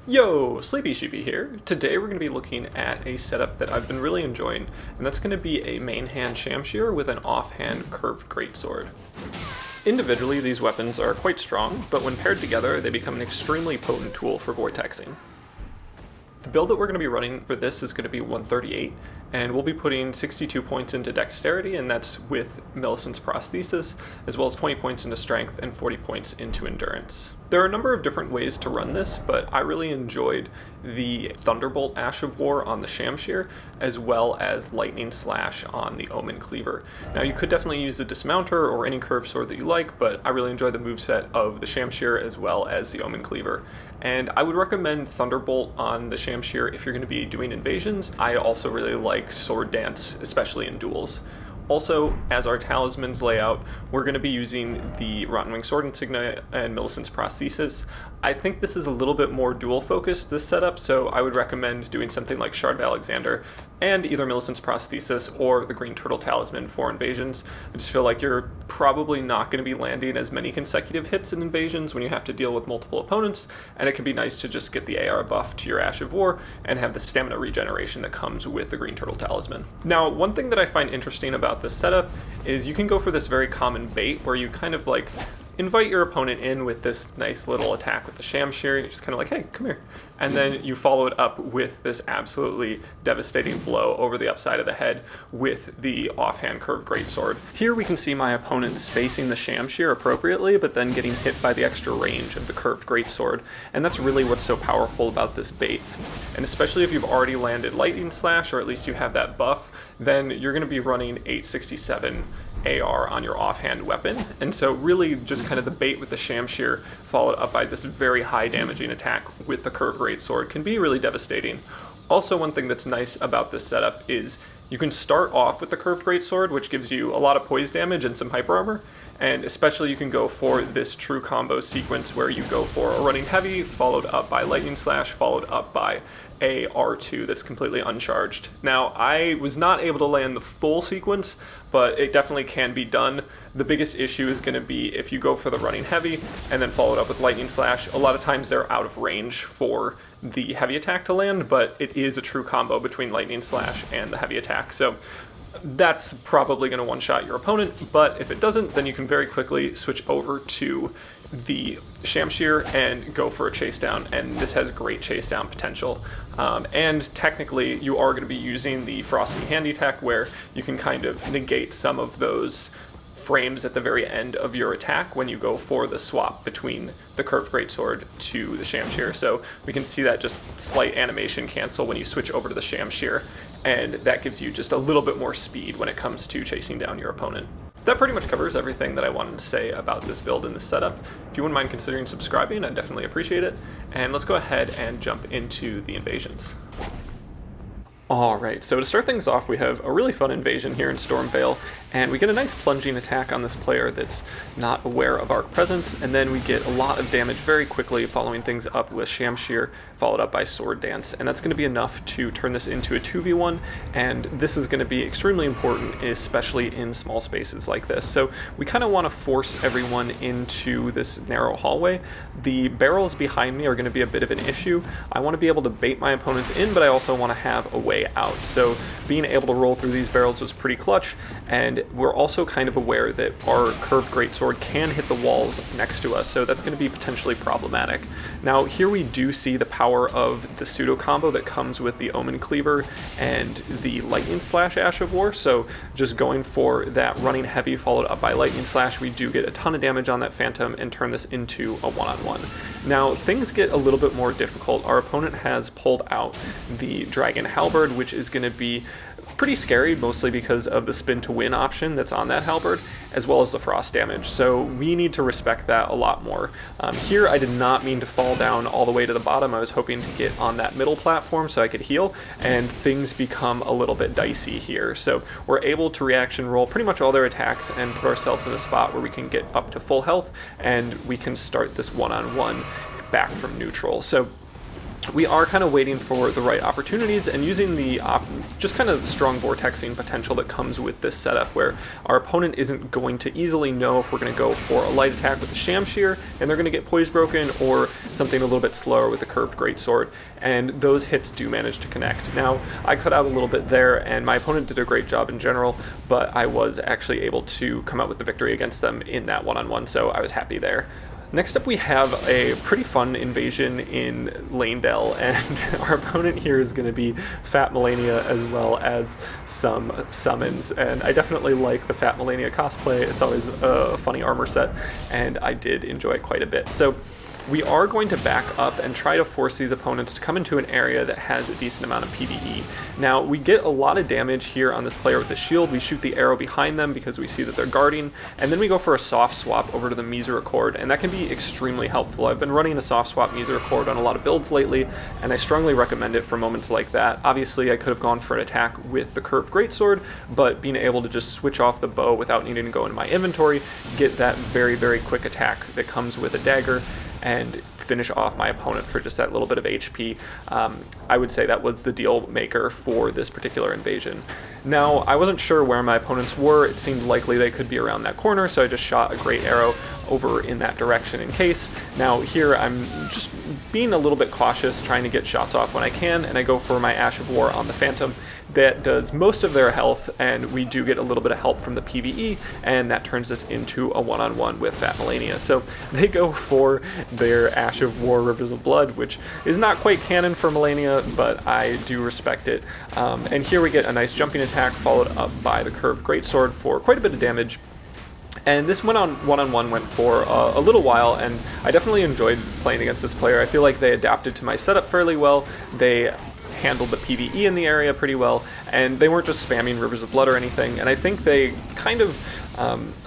Yo, Sleepy Sheepy here. Today we're going to be looking at a setup that I've been really enjoying, and that's going to be a main hand Shamshir with an offhand Curved Greatsword. Individually, these weapons are quite strong, but when paired together, they become an extremely potent tool for vortexing. The build that we're going to be running for this is going to be 138, and we'll be putting 62 points into dexterity, and that's with Millicent's prosthesis, as well as 20 points into strength and 40 points into endurance. There are a number of different ways to run this, but I really enjoyed the Thunderbolt Ash of War on the Shamshir, as well as Lightning Slash on the Omen Cleaver. Now you could definitely use the Dismounter or any curved sword that you like, but I really enjoy the moveset of the Shamshir as well as the Omen Cleaver. And I would recommend Thunderbolt on the Shamshir if you're going to be doing invasions. I also really like Sword Dance, especially in duels. Also, as our talismans layout, we're going to be using the Rottenwing Sword Insignia and Millicent's Prosthesis. I think this is a little bit more duel focused, this setup, so I would recommend doing something like Shard of Alexander and either Millicent's Prosthesis or the Green Turtle Talisman for invasions. I just feel like you're probably not going to be landing as many consecutive hits in invasions when you have to deal with multiple opponents, and it can be nice to just get the AR buff to your Ash of War and have the stamina regeneration that comes with the Green Turtle Talisman. Now, one thing that I find interesting about this setup is you can go for this very common bait where you kind of like invite your opponent in with this nice little attack with the Shamshir. You're just kind of like, hey, come here. And then you follow it up with this absolutely devastating blow over the upside of the head with the offhand Curved Greatsword. Here we can see my opponent spacing the Shamshir appropriately, but then getting hit by the extra range of the Curved Greatsword. And that's really what's so powerful about this bait. And especially if you've already landed Lightning Slash, or at least you have that buff, then you're going to be running 867 AR on your offhand weapon, and so really just kind of the bait with the Shamshir followed up by this very high damaging attack with the Curved Greatsword can be really devastating. Also, one thing that's nice about this setup is you can start off with the Curved Greatsword, which gives you a lot of poise damage and some hyperarmor, and especially you can go for this true combo sequence where you go for a running heavy followed up by Lightning Slash followed up by a R2 that's completely uncharged. Now, I was not able to land the full sequence, but it definitely can be done. The biggest issue is going to be if you go for the running heavy and then follow it up with Lightning Slash. A lot of times they're out of range for the heavy attack to land, but it is a true combo between Lightning Slash and the heavy attack. So that's probably going to one-shot your opponent, but if it doesn't, then you can very quickly switch over to the Shamshir and go for a chase down, and this has great chase down potential. And technically you are going to be using the Frosty Handy Tech where you can kind of negate some of those frames at the very end of your attack when you go for the swap between the Curved Greatsword to the Shamshir. So we can see that just slight animation cancel when you switch over to the Shamshir, and that gives you just a little bit more speed when it comes to chasing down your opponent. That pretty much covers everything that I wanted to say about this build and this setup. If you wouldn't mind considering subscribing, I'd definitely appreciate it. And let's go ahead and jump into the invasions. Alright, so to start things off, we have a really fun invasion here in Stormveil, and we get a nice plunging attack on this player that's not aware of our presence, and then we get a lot of damage very quickly following things up with Shamshir, followed up by Sword Dance, and that's going to be enough to turn this into a 2v1, and this is going to be extremely important, especially in small spaces like this. So we kind of want to force everyone into this narrow hallway. The barrels behind me are going to be a bit of an issue. I want to be able to bait my opponents in, but I also want to have a way out. So being able to roll through these barrels was pretty clutch, and we're also kind of aware that our Curved Greatsword can hit the walls next to us, so that's going to be potentially problematic. Now here we do see the power of the pseudo combo that comes with the Omen Cleaver and the Lightning Slash Ash of War, so just going for that running heavy followed up by Lightning Slash, we do get a ton of damage on that Phantom and turn this into a one-on-one. Now things get a little bit more difficult. Our opponent has pulled out the Dragon Halberd, which is going to be pretty scary, mostly because of the spin to win option that's on that halberd, as well as the frost damage, so we need to respect that a lot more. Here I did not mean to fall down all the way to the bottom. I was hoping to get on that middle platform so I could heal, and things become a little bit dicey here. So we're able to reaction roll pretty much all their attacks and put ourselves in a spot where we can get up to full health, and we can start this one-on-one back from neutral. So we are kind of waiting for the right opportunities and using the just kind of strong vortexing potential that comes with this setup, where our opponent isn't going to easily know if we're going to go for a light attack with the Shamshir and they're going to get poise broken, or something a little bit slower with the Curved Greatsword, and those hits do manage to connect. Now, I cut out a little bit there, and my opponent did a great job in general, but I was actually able to come out with the victory against them in that one-on-one, so I was happy there. Next up, we have a pretty fun invasion in Leyndell, and our opponent here is going to be Fat Malenia as well as some summons, and I definitely like the Fat Malenia cosplay. It's always a funny armor set, and I did enjoy it quite a bit. So we are going to back up and try to force these opponents to come into an area that has a decent amount of PvE. Now, we get a lot of damage here on this player with the shield. We shoot the arrow behind them because we see that they're guarding, and then we go for a soft swap over to the Misericord, and that can be extremely helpful. I've been running a soft swap Misericord on a lot of builds lately, and I strongly recommend it for moments like that. Obviously, I could have gone for an attack with the Curved Greatsword, but being able to just switch off the bow without needing to go into my inventory, get that very, very quick attack that comes with a dagger, and finish off my opponent for just that little bit of HP. I would say that was the deal maker for this particular invasion. Now, I wasn't sure where my opponents were. It seemed likely they could be around that corner, so I just shot a great arrow over in that direction in case. Now here I'm just being a little bit cautious, trying to get shots off when I can, and I go for my Ash of War on the Phantom. That does most of their health, and we do get a little bit of help from the PvE, and that turns us into a one-on-one with Fat Malenia. So they go for their Ash of War Rivers of Blood, which is not quite canon for Malenia, but I do respect it. And here we get a nice jumping attack followed up by the Curved Greatsword for quite a bit of damage. And this one-on-one went for a little while, and I definitely enjoyed playing against this player. I feel like they adapted to my setup fairly well. They handled the PvE in the area pretty well, and they weren't just spamming Rivers of Blood or anything, and I think they kind of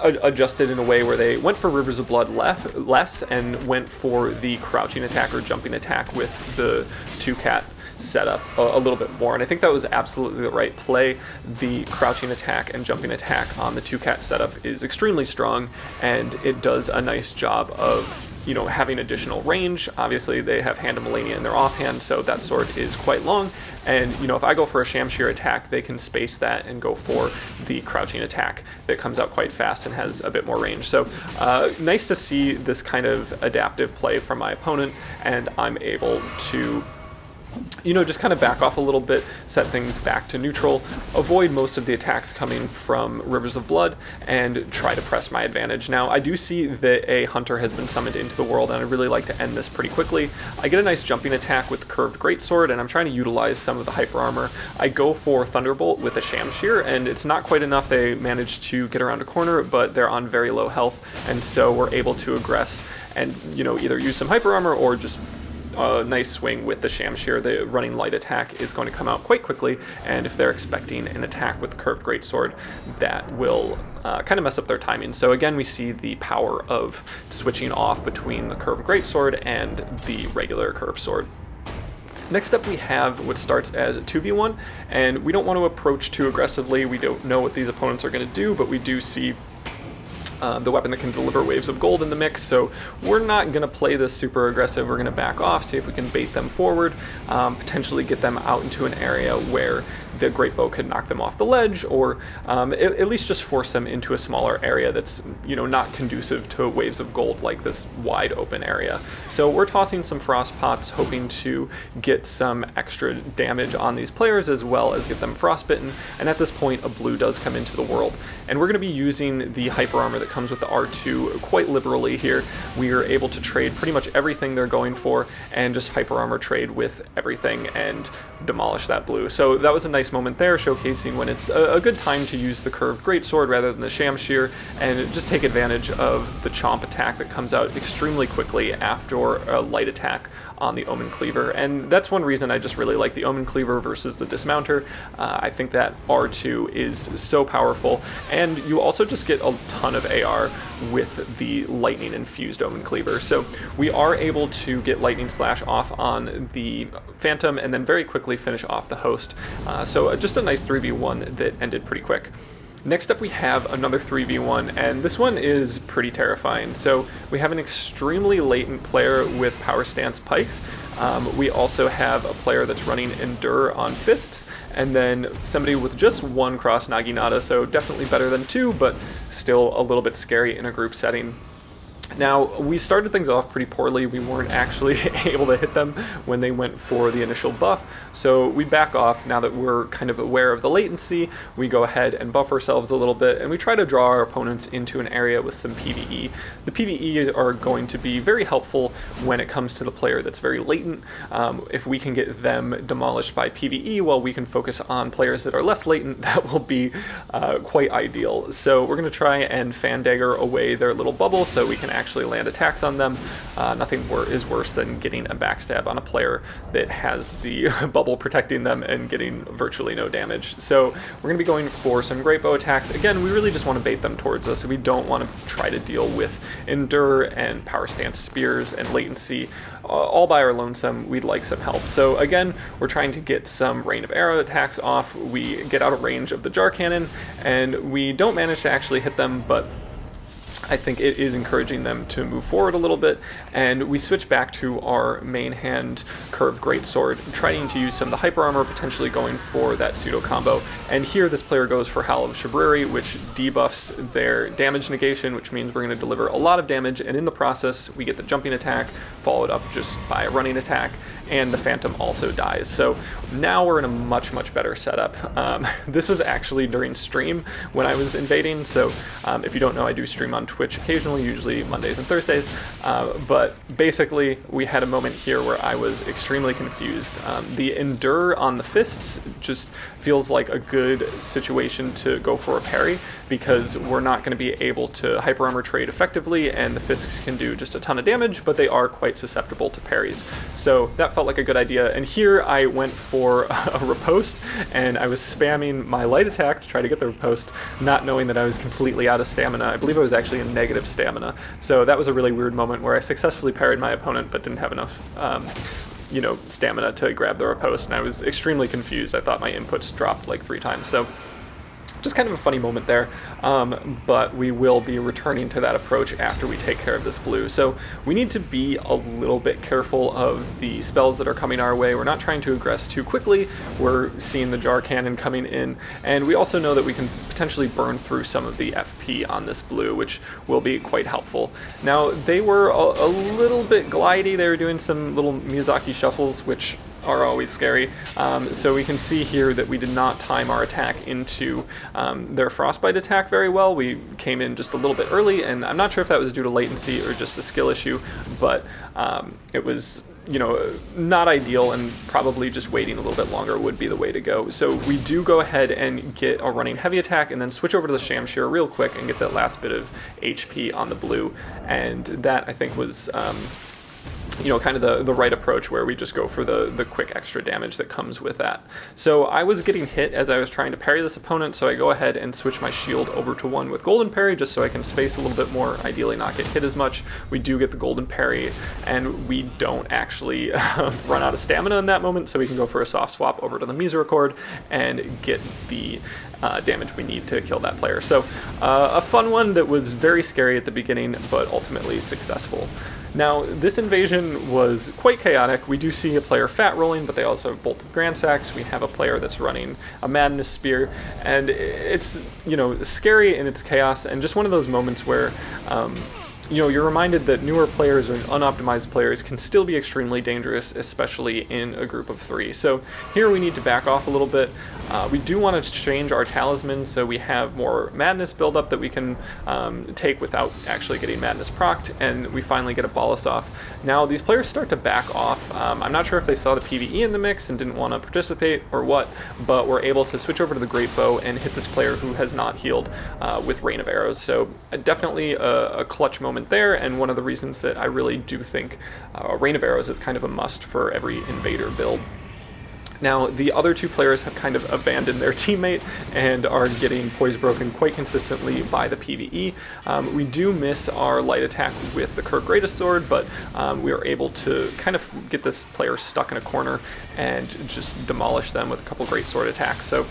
adjusted in a way where they went for Rivers of Blood less and went for the crouching attack or jumping attack with the 2-cat setup a little bit more, and I think that was absolutely the right play. The crouching attack and jumping attack on the 2-cat setup is extremely strong, and it does a nice job of, you know, having additional range. Obviously, they have Hand of Malenia in their offhand, so that sword is quite long. And, you know, if I go for a Shamshir attack, they can space that and go for the crouching attack that comes out quite fast and has a bit more range. So, nice to see this kind of adaptive play from my opponent, and I'm able to, you know, just kind of back off a little bit, set things back to neutral, avoid most of the attacks coming from Rivers of Blood, and try to press my advantage. Now, I do see that a Hunter has been summoned into the world, and I'd really like to end this pretty quickly. I get a nice jumping attack with the Curved Greatsword, and I'm trying to utilize some of the hyper armor. I go for Thunderbolt with a Shamshir, and it's not quite enough. They manage to get around a corner, but they're on very low health, and so we're able to aggress and, you know, either use some hyper armor or just a nice swing with the Shamshir. The running light attack is going to come out quite quickly, and if they're expecting an attack with the Curved Greatsword, that will kind of mess up their timing. So again, we see the power of switching off between the Curved Greatsword and the regular curved sword. Next up, we have what starts as a 2v1, and we don't want to approach too aggressively. We don't know what these opponents are going to do, but we do see the weapon that can deliver waves of gold in the mix, so we're not going to play this super aggressive. We're going to back off, see if we can bait them forward, potentially get them out into an area where the great bow could knock them off the ledge, or at least just force them into a smaller area that's, you know, not conducive to waves of gold like this wide open area. So we're tossing some frost pots, hoping to get some extra damage on these players as well as get them frostbitten, and at this point a blue does come into the world, and we're going to be using the hyper armor that comes with the R2 quite liberally here. We are able to trade pretty much everything they're going for and just hyper armor trade with everything and demolish that blue. So that was a nice moment there, showcasing when it's a good time to use the Curved Greatsword rather than the Shamshir, and just take advantage of the chomp attack that comes out extremely quickly after a light attack on the Omen Cleaver. And that's one reason I just really like the Omen Cleaver versus the Dismounter. I think that R2 is so powerful, and you also just get a ton of AR with the lightning infused Omen Cleaver. So we are able to get Lightning Slash off on the Phantom and then very quickly finish off the host. So just a nice 3v1 that ended pretty quick. Next up, we have another 3v1, and this one is pretty terrifying. So we have an extremely latent player with power stance pikes. We also have a player that's running Endure on fists, and then somebody with just one cross Naginata, so definitely better than two, but still a little bit scary in a group setting. Now, we started things off pretty poorly. We weren't actually able to hit them when they went for the initial buff, so we back off. Now that we're kind of aware of the latency, we go ahead and buff ourselves a little bit, and we try to draw our opponents into an area with some PvE. The PvE are going to be very helpful when it comes to the player that's very latent. If we can get them demolished by PvE while we can focus on players that are less latent, that will be quite ideal. So we're going to try and fan dagger away their little bubble so we can actually land attacks on them. Nothing is worse than getting a backstab on a player that has the bubble protecting them and getting virtually no damage. So we're going to be going for some great bow attacks. Again, we really just want to bait them towards us. We don't want to try to deal with Endure and power stance spears and latency all by our lonesome. We'd like some help. So again, we're trying to get some rain of arrow attacks off. We get out of range of the jar cannon, and we don't manage to actually hit them, but I think it is encouraging them to move forward a little bit, and we switch back to our main hand Curved Greatsword, trying to use some of the hyper armor, potentially going for that pseudo combo. And here this player goes for Howl of Shabriri, which debuffs their damage negation, which means we're going to deliver a lot of damage, and in the process we get the jumping attack, followed up just by a running attack, and the Phantom also dies. So now we're in a much better setup. This was actually during stream when I was invading, so if you don't know, I do stream on Twitch occasionally, usually Mondays and Thursdays, but basically we had a moment here where I was extremely confused. The Endure on the fists just feels like a good situation to go for a parry, because we're not going to be able to hyper armor trade effectively, and the fists can do just a ton of damage, but they are quite susceptible to parries. So that felt like a good idea, and here I went for a riposte, and I was spamming my light attack to try to get the riposte, not knowing that I was completely out of stamina. I believe I was actually in negative stamina, so that was a really weird moment where I successfully parried my opponent but didn't have enough stamina to grab the riposte, and I was extremely confused. I thought my inputs dropped like 3 times, so just kind of a funny moment there, but we will be returning to that approach after we take care of this blue. So we need to be a little bit careful of the spells that are coming our way. We're not trying to aggress too quickly. We're seeing the jar cannon coming in, and we also know that we can potentially burn through some of the FP on this blue, which will be quite helpful. Now, they were a little bit glidey. They were doing some little Miyazaki shuffles, which are always scary. So we can see here that we did not time our attack into their frostbite attack very well. We came in just a little bit early, and I'm not sure if that was due to latency or just a skill issue, but it was not ideal, and probably just waiting a little bit longer would be the way to go. So we do go ahead and get a running heavy attack, and then switch over to the Shamshir real quick and get that last bit of HP on the blue, and that I think was kind of the right approach, where we just go for the quick extra damage that comes with that. So I was getting hit as I was trying to parry this opponent, so I go ahead and switch my shield over to one with golden parry, just so I can space a little bit more, ideally not get hit as much. We do get the golden parry, and we don't actually run out of stamina in that moment, so we can go for a soft swap over to the Misericord and get the damage we need to kill that player. So a fun one that was very scary at the beginning, but ultimately successful. Now, this invasion was quite chaotic. We do see a player fat rolling, but they also have Bolt of Gransax. We have a player that's running a Madness Spear, and it's, scary in its chaos, and just one of those moments where you're reminded that newer players or unoptimized players can still be extremely dangerous, especially in a group of 3. So here we need to back off a little bit. We do want to change our talisman so we have more madness buildup that we can take without actually getting madness procced, and we finally get a Bolus off. Now these players start to back off. I'm not sure if they saw the PvE in the mix and didn't want to participate or what, but we're able to switch over to the Great Bow and hit this player who has not healed with Rain of Arrows. So definitely a clutch moment there, and one of the reasons that I really do think Rain of Arrows is kind of a must for every invader build. Now, the other two players have kind of abandoned their teammate and are getting poise broken quite consistently by the PvE. We do miss our light attack with the Curved Greatsword, but we are able to kind of get this player stuck in a corner and just demolish them with a couple Greatsword attacks. So,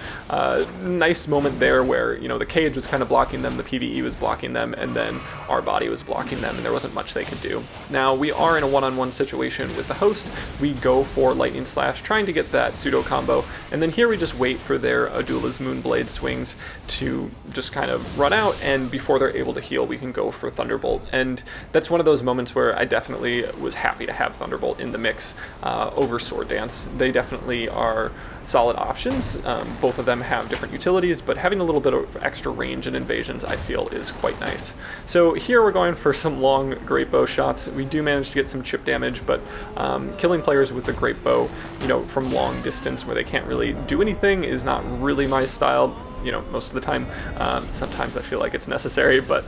nice moment there where, you know, the cage was kind of blocking them, the PvE was blocking them, and then our body was blocking them, and there wasn't much they could do. Now, we are in a one-on-one situation with the host. We go for Lightning Slash, trying to get that pseudo combo, and then here we just wait for their Adula's Moonblade swings to just kind of run out, and before they're able to heal, we can go for Thunderbolt. And that's one of those moments where I definitely was happy to have Thunderbolt in the mix over Sword Dance. They definitely are solid options. Both of them have different utilities, but having a little bit of extra range and invasions, I feel, is quite nice. So here we're going for some long Great Bow shots. We do manage to get some chip damage, but killing players with the Great Bow, you know, from long distance where they can't really do anything is not really my style. You know, most of the time. Sometimes I feel like it's necessary, but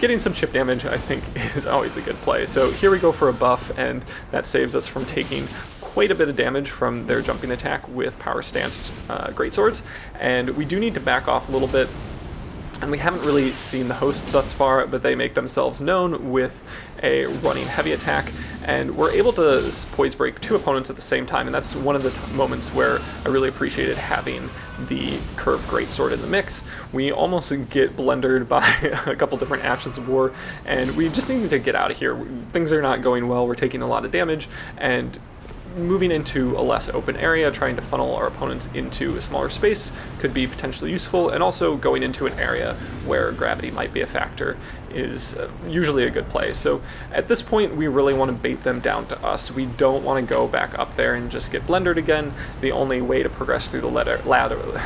getting some chip damage, I think, is always a good play. So here we go for a buff, and that saves us from taking quite a bit of damage from their jumping attack with power stanced greatswords, and we do need to back off a little bit. And we haven't really seen the host thus far, but they make themselves known with a running heavy attack, and we're able to poise break two opponents at the same time, and that's one of the moments where I really appreciated having the Curved Greatsword in the mix. We almost get blendered by a couple different Ashes of War, and we just need to get out of here. Things are not going well, we're taking a lot of damage, and moving into a less open area, trying to funnel our opponents into a smaller space could be potentially useful, and also going into an area where gravity might be a factor is usually a good play. So at this point, we really want to bait them down to us. We don't want to go back up there and just get blendered again. The only way to progress through the ladder,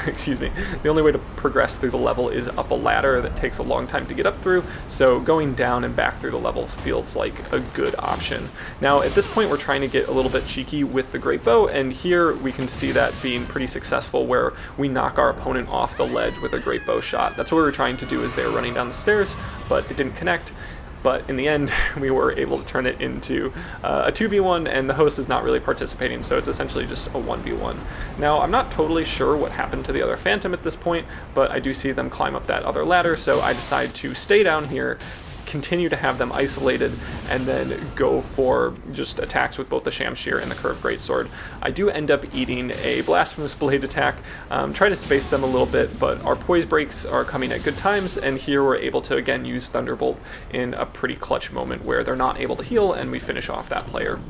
excuse me, the only way to progress through the level is up a ladder that takes a long time to get up through, so going down and back through the level feels like a good option. Now, at this point, we're trying to get a little bit cheeky with the Great Bow, and here we can see that being pretty successful, where we knock our opponent off the ledge with a Great Bow shot. That's what we were trying to do as they were running down the stairs, but it didn't connect. But in the end, we were able to turn it into a 2v1, and the host is not really participating, so it's essentially just a 1v1. Now, I'm not totally sure what happened to the other Phantom at this point, but I do see them climb up that other ladder, so I decide to stay down here, continue to have them isolated, and then go for just attacks with both the Shamshir and the Curved Greatsword. I do end up eating a Blasphemous Blade attack, try to space them a little bit, but our poise breaks are coming at good times, and here we're able to again use Thunderbolt in a pretty clutch moment where they're not able to heal, and we finish off that player.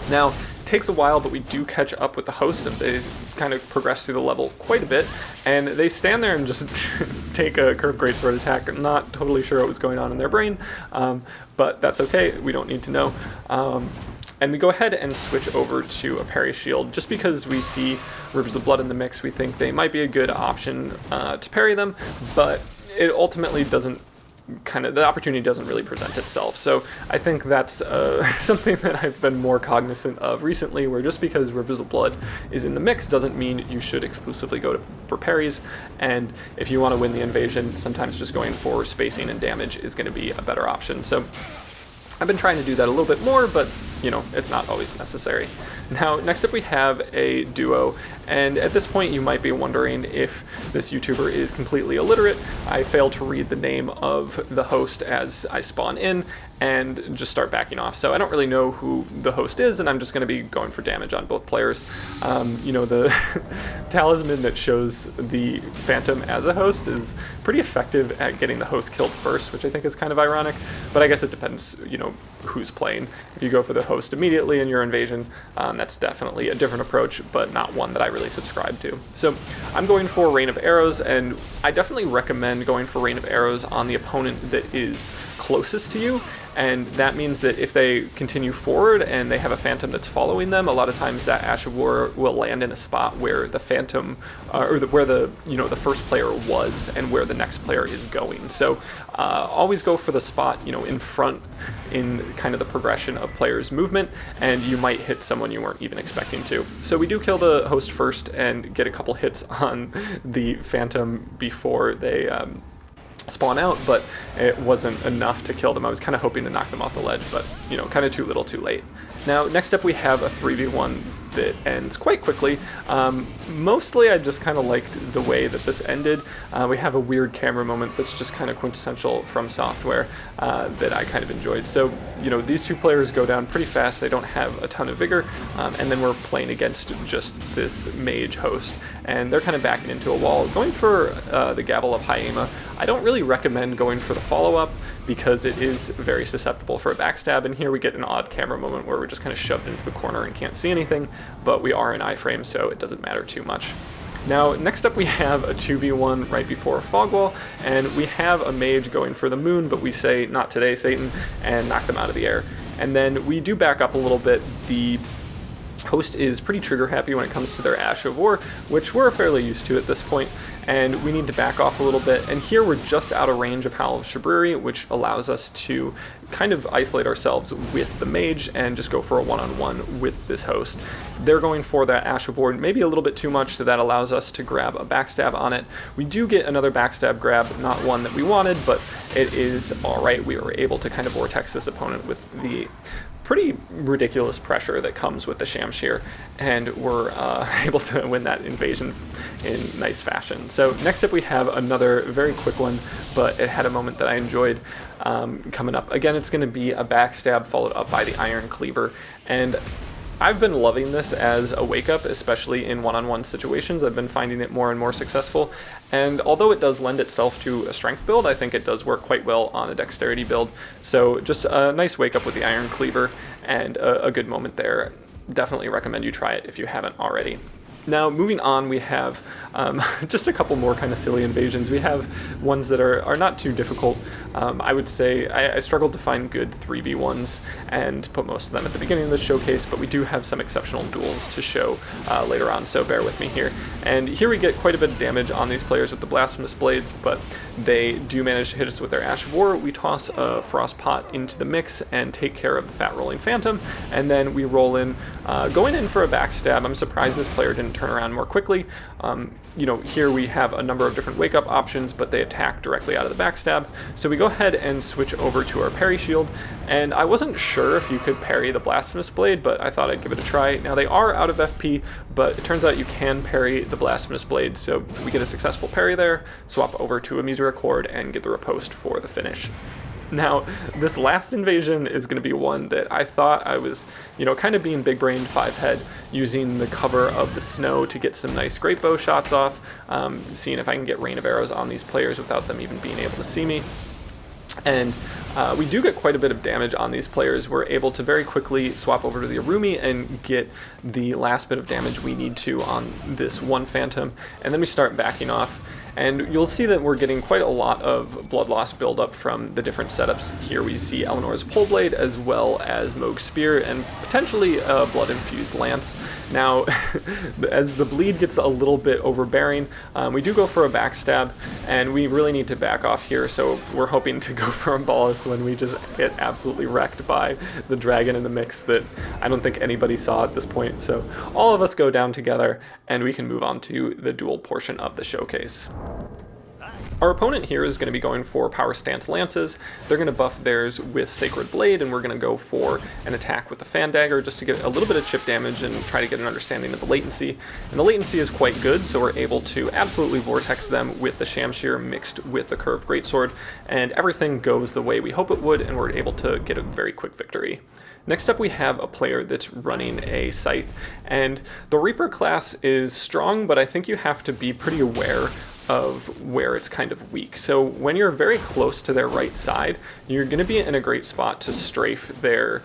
Now, it takes a while, but we do catch up with the host, and they kind of progress through the level quite a bit, and they stand there and just take a Curved Greatsword attack. I'm not totally sure what was going on in their brain, but that's okay, we don't need to know. And we go ahead and switch over to a parry shield. Just because we see Rivers of Blood in the mix, we think they might be a good option to parry them, but it ultimately doesn't the opportunity doesn't really present itself. So I think that's something that I've been more cognizant of recently, where just because Rivers of Blood is in the mix doesn't mean you should exclusively go for parries, and if you want to win the invasion, sometimes just going for spacing and damage is going to be a better option. So I've been trying to do that a little bit more, but you know, it's not always necessary. Now, next up we have a duo, and at this point you might be wondering if this YouTuber is completely illiterate. I failed to read the name of the host as I spawn in and just start backing off. So I don't really know who the host is, and I'm just going to be going for damage on both players. You know, the talisman that shows the Phantom as a host is pretty effective at getting the host killed first, which I think is kind of ironic, but I guess it depends, you know, who's playing. If you go for the host immediately in your invasion, that's definitely a different approach, but not one that I really subscribe to. So I'm going for Rain of Arrows, and I definitely recommend going for Rain of Arrows on the opponent that is closest to you. And that means that if they continue forward and they have a Phantom that's following them, a lot of times that Ash of War will land in a spot where the Phantom, where the first player was and where the next player is going. So always go for the spot, you know, in front in kind of the progression of players' movement, and you might hit someone you weren't even expecting to. So we do kill the host first and get a couple hits on the Phantom before they spawn out, but it wasn't enough to kill them. I was kind of hoping to knock them off the ledge, but you know, kind of too little too late. Now, next up we have a 3v1 that ends quite quickly. Mostly I just kind of liked the way that this ended. We have a weird camera moment that's just kind of quintessential from Software that I kind of enjoyed. So, you know, these two players go down pretty fast. They don't have a ton of vigor, and then we're playing against just this mage host, and they're kind of backing into a wall. Going for the Gavel of Hyema, I don't really recommend going for the follow-up because it is very susceptible for a backstab, and here we get an odd camera moment where we're just kind of shoved into the corner and can't see anything, but we are in iframe, so it doesn't matter too much. Now, next up we have a 2v1 right before a fog wall, and we have a mage going for the moon, but we say, "Not today, Satan," and knock them out of the air. And then we do back up a little bit. The host is pretty trigger happy when it comes to their Ash of War, which we're fairly used to at this point, and we need to back off a little bit. And here we're just out of range of Howl of Shabriri, which allows us to kind of isolate ourselves with the mage and just go for a one-on-one with this host. They're going for that Ash of War, maybe a little bit too much, so that allows us to grab a backstab on it. We do get another backstab grab, not one that we wanted, but it is alright. We were able to kind of vortex this opponent with the pretty ridiculous pressure that comes with the Shamshir, and we're able to win that invasion in nice fashion. So next up we have another very quick one, but it had a moment that I enjoyed coming up. Again, it's going to be a backstab followed up by the Iron Cleaver, and I've been loving this as a wake-up, especially in one-on-one situations. I've been finding it more and more successful, and although it does lend itself to a strength build, I think it does work quite well on a dexterity build. So just a nice wake-up with the Iron Cleaver, and a good moment there. Definitely recommend you try it if you haven't already. Now, moving on, we have just a couple more kind of silly invasions. We have ones that are not too difficult. I would say I struggled to find good 3v1s and put most of them at the beginning of the showcase, but we do have some exceptional duels to show later on, so bear with me here. And here we get quite a bit of damage on these players with the Blasphemous Blades, but they do manage to hit us with their Ash of War. We toss a Frost Pot into the mix and take care of the Fat Rolling Phantom, and then we roll in, going in for a backstab. I'm surprised this player didn't turn around more quickly. You know, here we have a number of different wake-up options, but they attack directly out of the backstab. So we go ahead and switch over to our parry shield, and I wasn't sure if you could parry the Blasphemous Blade, but I thought I'd give it a try. Now, they are out of FP, but it turns out you can parry the Blasphemous Blade, so we get a successful parry there, swap over to a Misericord, and get the riposte for the finish. Now, this last invasion is going to be one that I thought I was, you know, kind of being big-brained 5-head, using the cover of the snow to get some nice great bow shots off, seeing if I can get rain of arrows on these players without them even being able to see me. And we do get quite a bit of damage on these players. We're able to very quickly swap over to the Arumi and get the last bit of damage we need to on this one Phantom, and then we start backing off. And you'll see that we're getting quite a lot of blood loss buildup from the different setups. Here we see Eleanor's Pole Blade as well as Moog's Spear and potentially a blood-infused lance. Now, as the bleed gets a little bit overbearing, we do go for a backstab, and we really need to back off here, so we're hoping to go for a Bolus when we just get absolutely wrecked by the dragon in the mix that I don't think anybody saw at this point. So all of us go down together, and we can move on to the duel portion of the showcase. Our opponent here is going to be going for Power Stance Lances. They're going to buff theirs with Sacred Blade, and we're going to go for an attack with the Fan Dagger just to get a little bit of chip damage and try to get an understanding of the latency. And the latency is quite good, so we're able to absolutely vortex them with the Shamshir mixed with the Curved Greatsword, and everything goes the way we hope it would, and we're able to get a very quick victory. Next up we have a player that's running a Scythe, and the Reaper class is strong, but I think you have to be pretty aware of where it's kind of weak. So when you're very close to their right side, you're going to be in a great spot to strafe their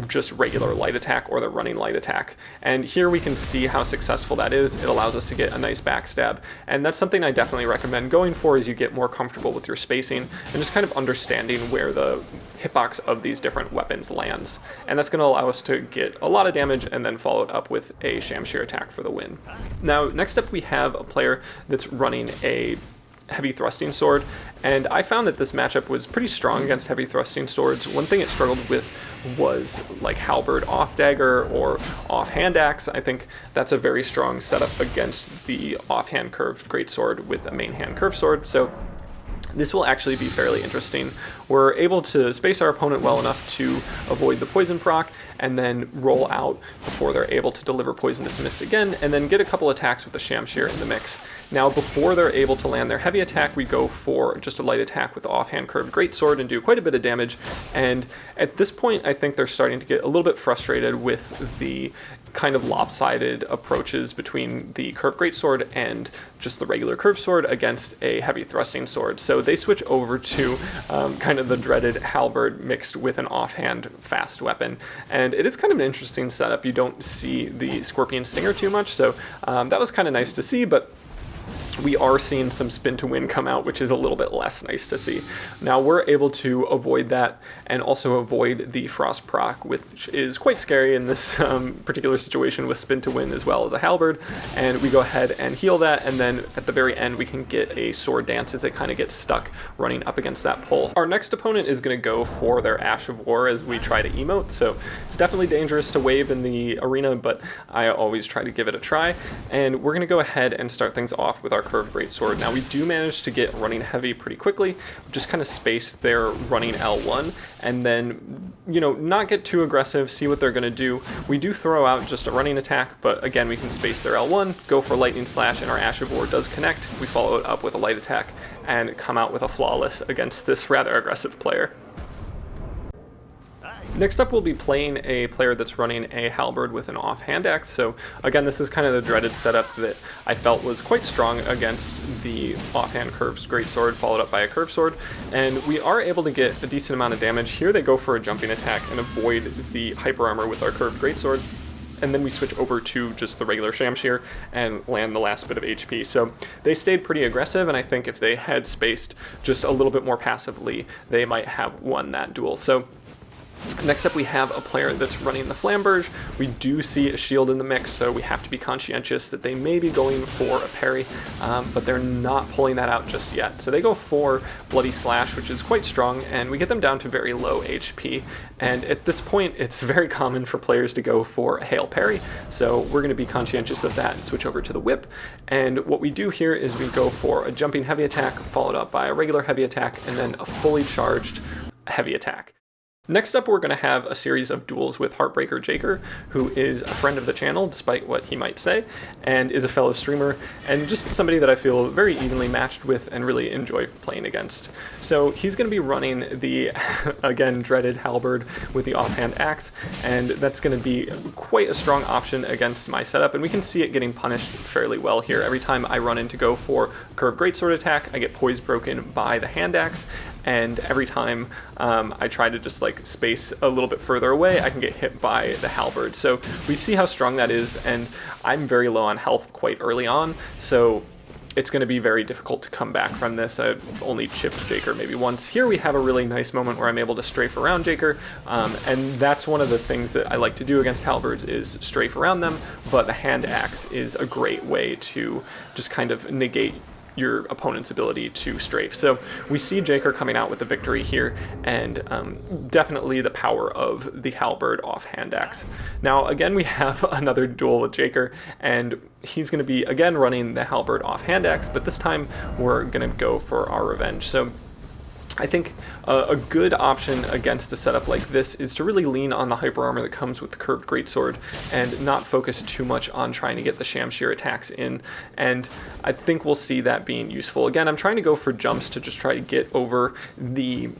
just regular light attack or the running light attack. And here we can see how successful that is. It allows us to get a nice backstab, and that's something I definitely recommend going for as you get more comfortable with your spacing and just kind of understanding where the hitbox of these different weapons lands. And that's going to allow us to get a lot of damage and then follow it up with a Shamshir attack for the win. Now, next up we have a player that's running a heavy thrusting sword, and I found that this matchup was pretty strong against heavy thrusting swords. One thing it struggled with was like halberd off dagger or offhand axe. I think that's a very strong setup against the offhand curved greatsword with a main hand curved sword. So This will actually be fairly interesting. We're able to space our opponent well enough to avoid the poison proc and then roll out before they're able to deliver Poisonous Mist again, and then get a couple attacks with the Shamshir in the mix. Now before they're able to land their heavy attack, we go for just a light attack with the offhand Curved Greatsword and do quite a bit of damage. And at this point I think they're starting to get a little bit frustrated with the kind of lopsided approaches between the Curved Greatsword and just the regular curved sword against a heavy thrusting sword. So they switch over to kind of the dreaded halberd mixed with an offhand fast weapon. And it is kind of an interesting setup. You don't see the Scorpion Stinger too much, so that was kind of nice to see, but we are seeing some spin to win come out, which is a little bit less nice to see. Now we're able to avoid that and also avoid the frost proc, which is quite scary in this particular situation with spin to win as well as a halberd. And we go ahead and heal that, and then at the very end we can get a sword dance as it kind of gets stuck running up against that pole. Our next opponent is going to go for their Ash of War as we try to emote, so it's definitely dangerous to wave in the arena, but I always try to give it a try. And we're going to go ahead and start things off with our Curved Greatsword. Now we do manage to get running heavy pretty quickly, just kind of space their running L1, and then, you know, not get too aggressive, see what they're going to do. We do throw out just a running attack, but again, we can space their L1, go for Lightning Slash, and our Ash of War does connect. We follow it up with a light attack and come out with a flawless against this rather aggressive player. Next up, we'll be playing a player that's running a halberd with an offhand axe. So again, this is kind of the dreaded setup that I felt was quite strong against the offhand Curved Greatsword followed up by a curved sword. And we are able to get a decent amount of damage. Here they go for a jumping attack and avoid the hyper armor with our Curved Greatsword. And then we switch over to just the regular Shamshir and land the last bit of HP. So they stayed pretty aggressive, and I think if they had spaced just a little bit more passively, they might have won that duel. So next up, we have a player that's running the Flamberge. We do see a shield in the mix, so we have to be conscientious that they may be going for a parry, but they're not pulling that out just yet. So they go for Bloody Slash, which is quite strong, and we get them down to very low HP. And at this point, it's very common for players to go for a Hail Parry, so we're going to be conscientious of that and switch over to the Whip. And what we do here is we go for a jumping heavy attack, followed up by a regular heavy attack, and then a fully charged heavy attack. Next up, we're going to have a series of duels with HeartBreakerJaker, who is a friend of the channel, despite what he might say, and is a fellow streamer, and just somebody that I feel very evenly matched with and really enjoy playing against. So he's going to be running the, again, dreaded halberd with the offhand axe, and that's going to be quite a strong option against my setup, and we can see it getting punished fairly well here. Every time I run in to go for Curved Greatsword attack, I get poise broken by the hand axe, and every time I try to just like space a little bit further away, I can get hit by the halberd. So we see how strong that is, and I'm very low on health quite early on, so it's going to be very difficult to come back from this. I've only chipped Jaker maybe once. Here we have a really nice moment where I'm able to strafe around Jaker, and that's one of the things that I like to do against halberds is strafe around them, but the hand axe is a great way to just kind of negate your opponent's ability to strafe. So we see Jaker coming out with the victory here, and definitely the power of the halberd offhand axe. Now again, we have another duel with Jaker, and he's going to be again running the halberd offhand axe, but this time we're going to go for our revenge. So I think a good option against a setup like this is to really lean on the hyper armor that comes with the Curved Greatsword and not focus too much on trying to get the Shamshir attacks in, and I think we'll see that being useful. Again, I'm trying to go for jumps to just try to get over the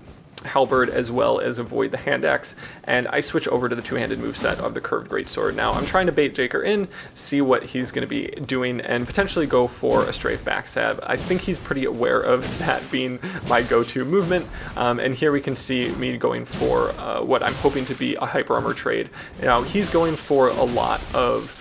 halberd as well as avoid the hand axe, and I switch over to the two-handed moveset of the Curved Greatsword. Now I'm trying to bait Jaker in, see what he's going to be doing, and potentially go for a strafe backstab. I think he's pretty aware of that being my go-to movement, and here we can see me going for what I'm hoping to be a hyper armor trade. Now he's going for a lot of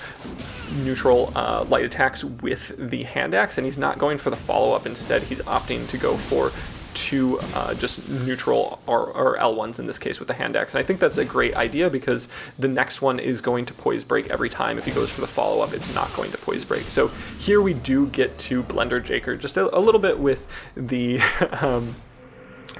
neutral light attacks with the hand axe, and he's not going for the follow-up. Instead, he's opting to go for two just neutral or L1s in this case with the hand axe. And I think that's a great idea because the next one is going to poise break every time. If he goes for the follow-up, it's not going to poise break. So here we do get to blender Jaker just a little bit with the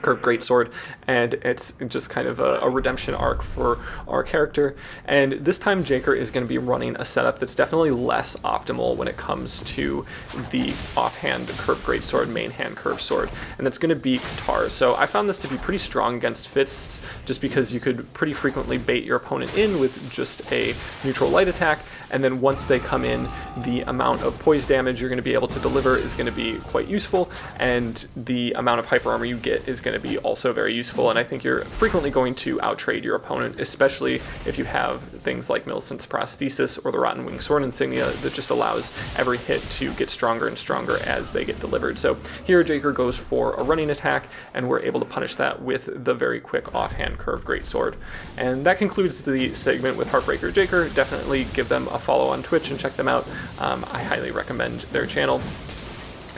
Curved Greatsword, and it's just kind of a redemption arc for our character. And this time Jaker is going to be running a setup that's definitely less optimal when it comes to the offhand Curved Greatsword, main hand Curved Sword, and that's going to be Katar. So I found this to be pretty strong against fists, just because you could pretty frequently bait your opponent in with just a neutral light attack, and then once they come in, the amount of poise damage you're going to be able to deliver is going to be quite useful, and the amount of hyper armor you get is going to be also very useful. And I think you're frequently going to outtrade your opponent, especially if you have things like Millicent's Prosthesis or the Rotten Wing Sword Insignia that just allows every hit to get stronger and stronger as they get delivered. So here Jaker goes for a running attack, and we're able to punish that with the very quick offhand Curved Greatsword. And that concludes the segment with HeartBreakerJaker. Definitely give them a follow on Twitch and check them out. I highly recommend their channel.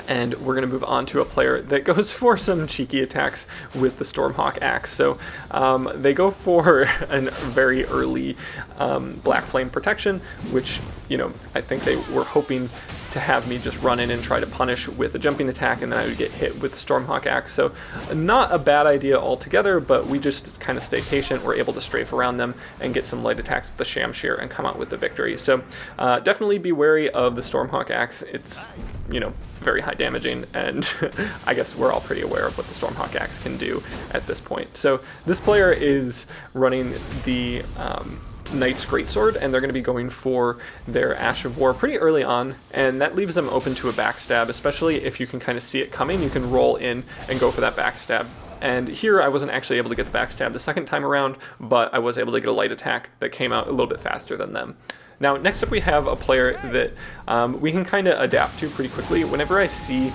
And we're going to move on to a player that goes for some cheeky attacks with the Stormhawk Axe. So they go for a very early Black Flame Protection, which, you know, I think they were hoping to have me just run in and try to punish with a jumping attack, and then I would get hit with the Stormhawk Axe. So not a bad idea altogether, but we just kind of stay patient. We're able to strafe around them and get some light attacks with the Shamshir and come out with the victory. So definitely be wary of the Stormhawk Axe. It's, you know, very high damaging, and I guess we're all pretty aware of what the Stormhawk Axe can do at this point. So this player is running the Knight's Greatsword, and they're going to be going for their Ash of War pretty early on, and that leaves them open to a backstab, especially if you can kind of see it coming. You can roll in and go for that backstab. And here I wasn't actually able to get the backstab the second time around, but I was able to get a light attack that came out a little bit faster than them. Now, next up we have a player that we can kind of adapt to pretty quickly. Whenever I see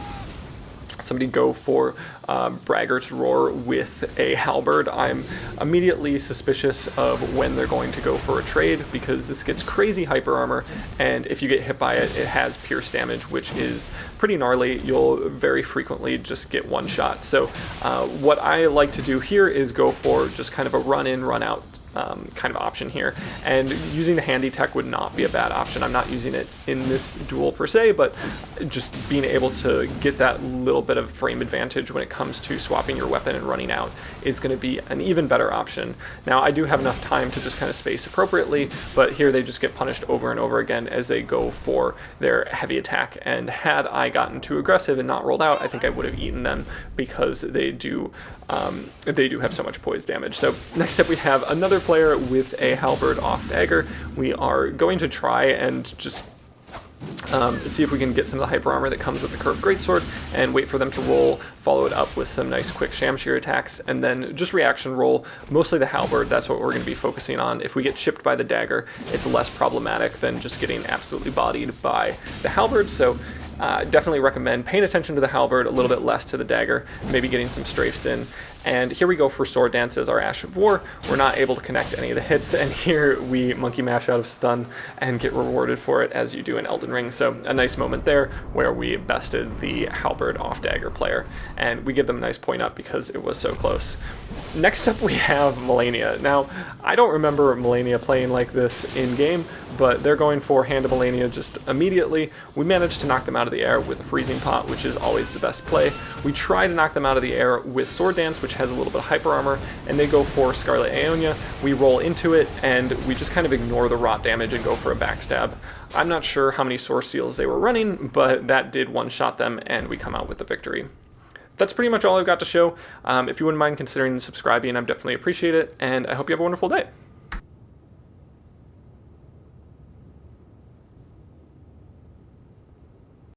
somebody go for Braggart's Roar with a halberd, I'm immediately suspicious of when they're going to go for a trade, because this gets crazy hyper armor, and if you get hit by it, it has pierce damage, which is pretty gnarly. You'll very frequently just get one shot. So what I like to do here is go for just kind of a run in, run out kind of option here, and using the handy tech would not be a bad option. I'm not using it in this duel per se, but just being able to get that little bit of frame advantage when it comes to swapping your weapon and running out is going to be an even better option. Now, I do have enough time to just kind of space appropriately, but here they just get punished over and over again as they go for their heavy attack, and had I gotten too aggressive and not rolled out, I think I would have eaten them, because they do have so much poise damage. So next up we have another player with a halberd off dagger. We are going to try and just see if we can get some of the hyper armor that comes with the Curved Greatsword, and wait for them to roll, follow it up with some nice quick Shamshir attacks, and then just reaction roll, mostly the halberd. That's what we're going to be focusing on. If we get chipped by the dagger, it's less problematic than just getting absolutely bodied by the halberd. So definitely recommend paying attention to the halberd, a little bit less to the dagger, maybe getting some strafes in. And here we go for Sword Dance as our Ash of War. We're not able to connect any of the hits, and here we monkey mash out of stun and get rewarded for it as you do in Elden Ring. So a nice moment there where we bested the halberd off dagger player, and we give them a nice point up because it was so close. Next up we have Malenia. Now, I don't remember Malenia playing like this in game, but they're going for Hand of Malenia just immediately. We managed to knock them out of the air with a Freezing Pot, which is always the best play. We try to knock them out of the air with Sword Dance, which has a little bit of hyper armor, and they go for Scarlet Aeonia. We roll into it, and we just kind of ignore the rot damage and go for a backstab. I'm not sure how many Source Seals they were running, but that did one-shot them, and we come out with the victory. That's pretty much all I've got to show. If you wouldn't mind considering subscribing, I'd definitely appreciate it, and I hope you have a wonderful day.